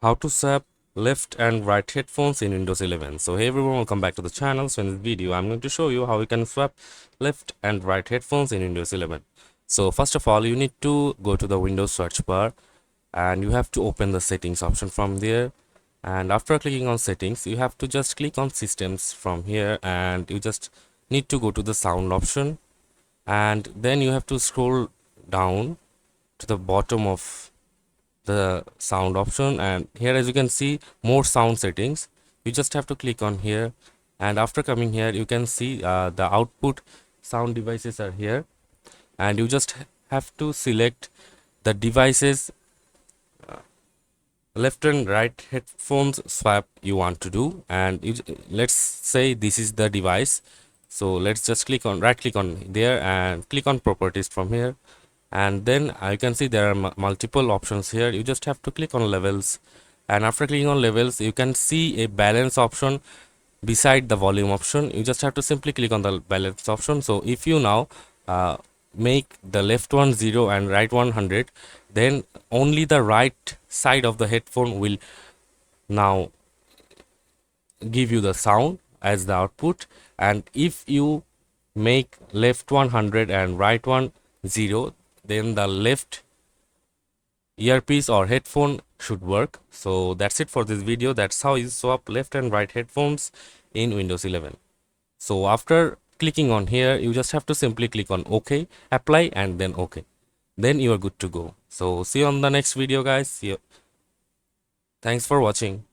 How to swap left and right headphones in Windows 11. So hey everyone, welcome back to the channel. So in this video I'm going to show you how you can swap left and right headphones in Windows 11. So first of all, you need to go to the Windows search bar and you have to open the settings option from there, and after clicking on settings you have to just click on systems from here, and you just need to go to the sound option, and then you have to scroll down to the bottom of the sound option, and here as you can see more sound settings. You just have to click on here, and after coming here you can see the output sound devices are here, and you just have to select the devices, left and right headphones swap you want to do. And let's say this is the device, so let's just click on right click on there and click on properties from here, and then you can see there are multiple options here. You just have to click on levels, and after clicking on levels you can see a balance option beside the volume option. You just have to simply click on the balance option. So if you now make the left one 0 and right 100, then only the right side of the headphone will now give you the sound as the output, and if you make left 100 and right one 0, then the left earpiece or headphone should work. So that's it for this video. That's how you swap left and right headphones in Windows 11. So after clicking on here you just have to simply click on OK, apply, and then OK, then you are good to go. So see you on the next video guys. See you. Thanks for watching.